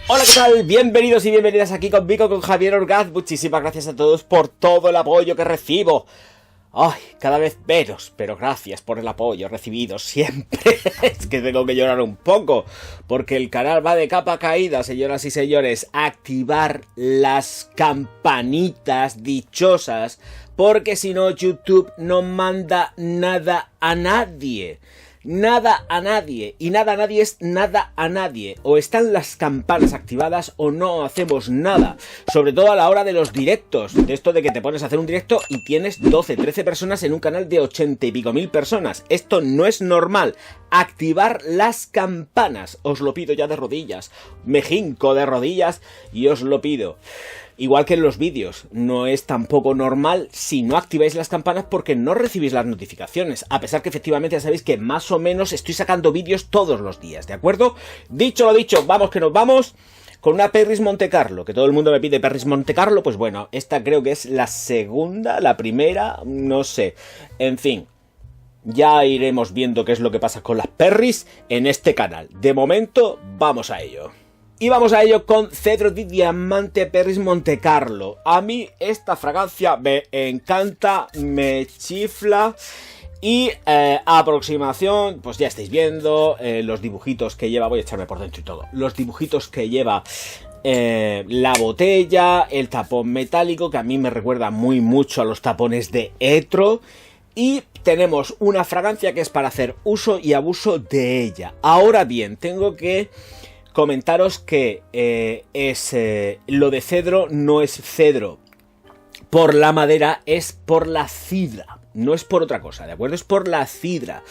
Hola, ¿qué tal? Bienvenidos y bienvenidas aquí conmigo, con Javier Orgaz. Muchísimas gracias a todos por todo el apoyo que recibo. Ay, cada vez menos, pero gracias por el apoyo recibido siempre. Es que tengo que llorar un poco, porque el canal va de capa caída, señoras y señores. Activar las campanitas dichosas, porque si no YouTube no manda nada a nadie. Nada a nadie, y nada a nadie es nada a nadie. O están las campanas activadas o no hacemos nada. Sobre todo a la hora de los directos. De esto de que te pones a hacer un directo y tienes 12, 13 personas en un canal de 80 y pico mil personas. Esto no es normal. Activar las campanas. Os lo pido ya de rodillas. Me jinco de rodillas y os lo pido. Igual que en los vídeos, no es tampoco normal si no activáis las campanas porque no recibís las notificaciones, a pesar que efectivamente ya sabéis que más o menos estoy sacando vídeos todos los días, ¿de acuerdo? Dicho lo dicho, vamos que nos vamos con una Perris Monte Carlo, que todo el mundo me pide Perris Monte Carlo, pues bueno, esta creo que es la segunda, la primera, no sé, en fin. Ya iremos viendo qué es lo que pasa con las Perris en este canal. De momento, vamos a ello. Y vamos a ello con Cedro di Diamante Perris Monte Carlo. A mí esta fragancia me encanta, me chifla. Y aproximación, pues ya estáis viendo los dibujitos que lleva. Voy a echarme por dentro y todo. Los dibujitos que lleva la botella, el tapón metálico, que a mí me recuerda muy mucho a los tapones de Etro. Y tenemos una fragancia que es para hacer uso y abuso de ella. Ahora bien, tengo que comentaros que lo de cedro no es cedro por la madera, es por la cidra, no es por otra cosa, ¿de acuerdo? Es por la cidra.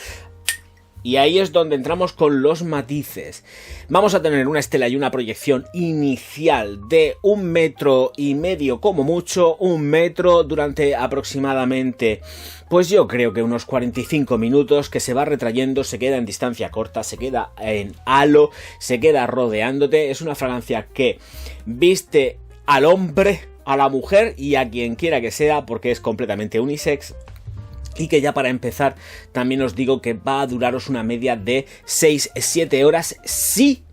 Y ahí es donde entramos con los matices. Vamos a tener una estela y una proyección inicial de 1,5 metros como mucho, 1 metro durante aproximadamente, pues yo creo que unos 45 minutos, que se va retrayendo, se queda en distancia corta, se queda en halo, se queda rodeándote. Es una fragancia que viste al hombre, a la mujer y a quien quiera que sea, porque es completamente unisex. Y que ya para empezar también os digo que va a duraros una media de 6-7 horas si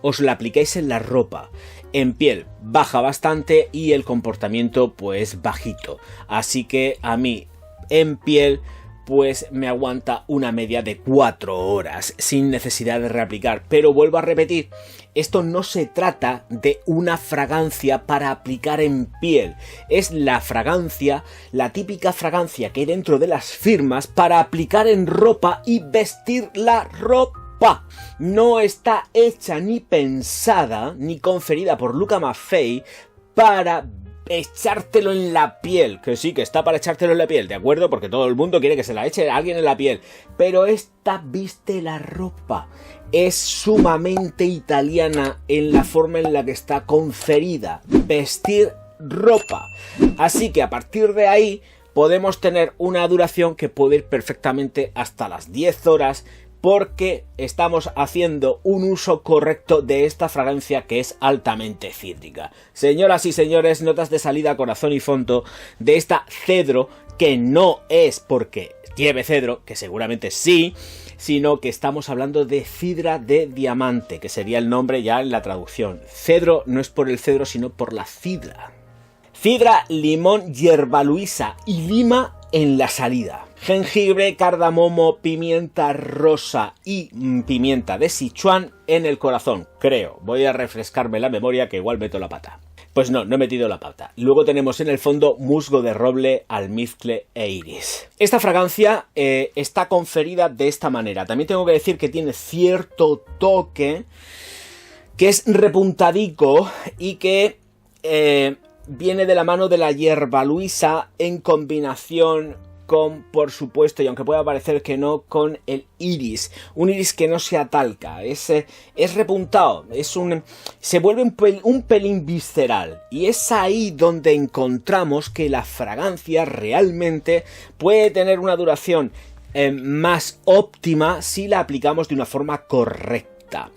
os la aplicáis en la ropa. En piel baja bastante y el comportamiento pues bajito. Así que a mí en piel pues me aguanta una media de 4 horas sin necesidad de reaplicar. Pero vuelvo a repetir, esto no se trata de una fragancia para aplicar en piel. Es la fragancia, la típica fragancia que hay dentro de las firmas para aplicar en ropa y vestir la ropa. No está hecha ni pensada ni conferida por Luca Maffei para echártelo en la piel, que sí, que está para echártelo en la piel, ¿de acuerdo? Porque todo el mundo quiere que se la eche a alguien en la piel, pero esta viste la ropa, es sumamente italiana en la forma en la que está conferida, vestir ropa, así que a partir de ahí podemos tener una duración que puede ir perfectamente hasta las 10 horas, porque estamos haciendo un uso correcto de esta fragancia que es altamente cítrica. Señoras y señores, notas de salida corazón y fondo de esta cedro, que no es porque lleve cedro, que seguramente sí, sino que estamos hablando de cidra de diamante, que sería el nombre ya en la traducción. Cedro no es por el cedro, sino por la cidra. Cidra, limón, hierba luisa y lima en la salida. Jengibre, cardamomo, pimienta rosa y pimienta de Sichuan en el corazón, creo. Voy a refrescarme la memoria, que igual meto la pata. Pues no, no he metido la pata. Luego tenemos en el fondo musgo de roble, almizcle e iris. Esta fragancia está conferida de esta manera. También tengo que decir que tiene cierto toque, que es repuntadico y que viene de la mano de la hierba luisa en combinación con, por supuesto, y aunque pueda parecer que no, con el iris. Un iris que no se atalca, es repuntado, se vuelve un pelín visceral. Y es ahí donde encontramos que la fragancia realmente puede tener una duración más óptima si la aplicamos de una forma correcta.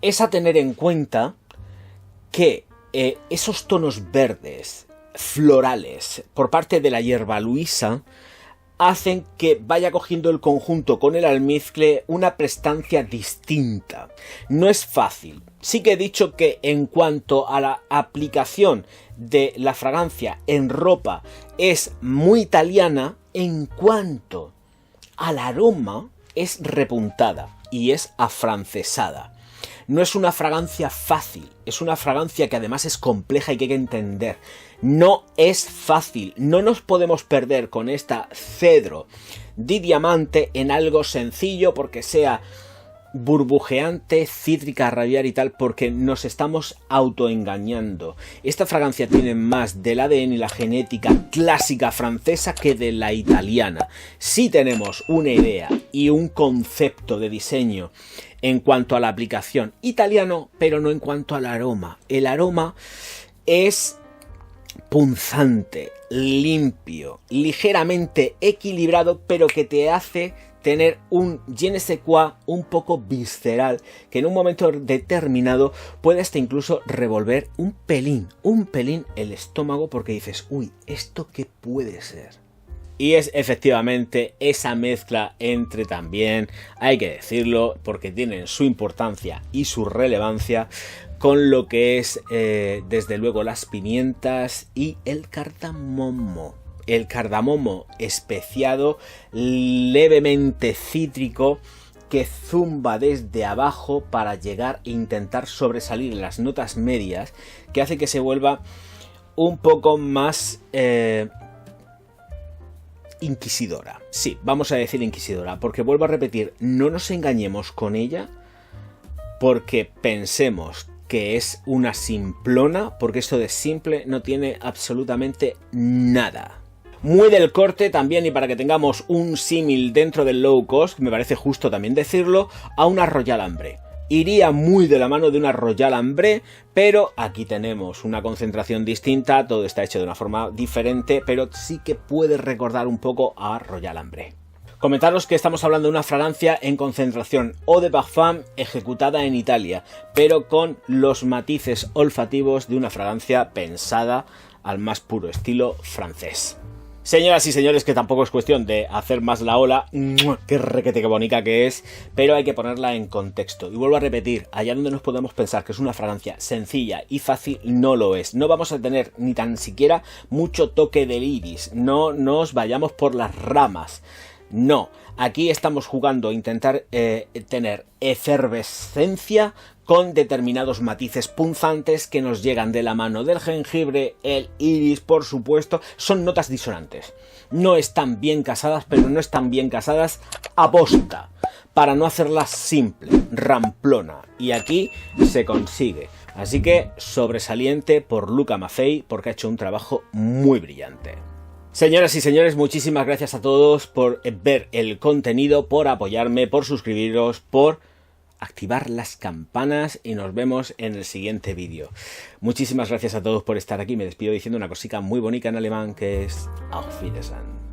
Es a tener en cuenta que esos tonos verdes florales por parte de la hierba luisa hacen que vaya cogiendo el conjunto con el almizcle una prestancia distinta. No es fácil. Sí que he dicho que en cuanto a la aplicación de la fragancia en ropa es muy italiana, en cuanto al aroma es repuntada y es afrancesada. No es una fragancia fácil, es una fragancia que además es compleja y que hay que entender. No es fácil, no nos podemos perder con esta Cedro di Diamante en algo sencillo porque sea burbujeante, cítrica, rabiar y tal, porque nos estamos autoengañando. Esta fragancia tiene más del ADN y la genética clásica francesa que de la italiana. Sí tenemos una idea y un concepto de diseño en cuanto a la aplicación italiano, pero no en cuanto al aroma. El aroma es punzante, limpio, ligeramente equilibrado, pero que te hace tener un je ne sais quoi un poco visceral, que en un momento determinado puede hasta incluso revolver un pelín el estómago, porque dices, uy, ¿esto qué puede ser? Y es efectivamente esa mezcla entre, también, hay que decirlo, porque tienen su importancia y su relevancia, con lo que es, desde luego, las pimientas y el cardamomo. El cardamomo especiado, levemente cítrico, que zumba desde abajo para llegar e intentar sobresalir en las notas medias, que hace que se vuelva un poco más inquisidora. Sí, vamos a decir inquisidora, porque vuelvo a repetir, no nos engañemos con ella, porque pensemos que es una simplona, porque esto de simple no tiene absolutamente nada. Muy del corte también, y para que tengamos un símil dentro del low cost, me parece justo también decirlo, a una Royal Ambré. Iría muy de la mano de una Royal Ambré, pero aquí tenemos una concentración distinta, todo está hecho de una forma diferente, pero sí que puede recordar un poco a Royal Ambré. Comentaros que estamos hablando de una fragancia en concentración eau de parfum ejecutada en Italia, pero con los matices olfativos de una fragancia pensada al más puro estilo francés. Señoras y señores, que tampoco es cuestión de hacer más la ola, qué requete que bonita que es, pero hay que ponerla en contexto. Y vuelvo a repetir, allá donde nos podemos pensar que es una fragancia sencilla y fácil, no lo es. No vamos a tener ni tan siquiera mucho toque del iris, no nos vayamos por las ramas. No, aquí estamos jugando a intentar tener efervescencia con determinados matices punzantes que nos llegan de la mano del jengibre, el iris, por supuesto. Son notas disonantes. No están bien casadas, pero no están bien casadas aposta, para no hacerlas simple, ramplona. Y aquí se consigue. Así que sobresaliente por Luca Maffei, porque ha hecho un trabajo muy brillante. Señoras y señores, muchísimas gracias a todos por ver el contenido, por apoyarme, por suscribiros, por activar las campanas, y nos vemos en el siguiente vídeo. Muchísimas gracias a todos por estar aquí. Me despido diciendo una cosita muy bonita en alemán, que es Auf Wiedersehen.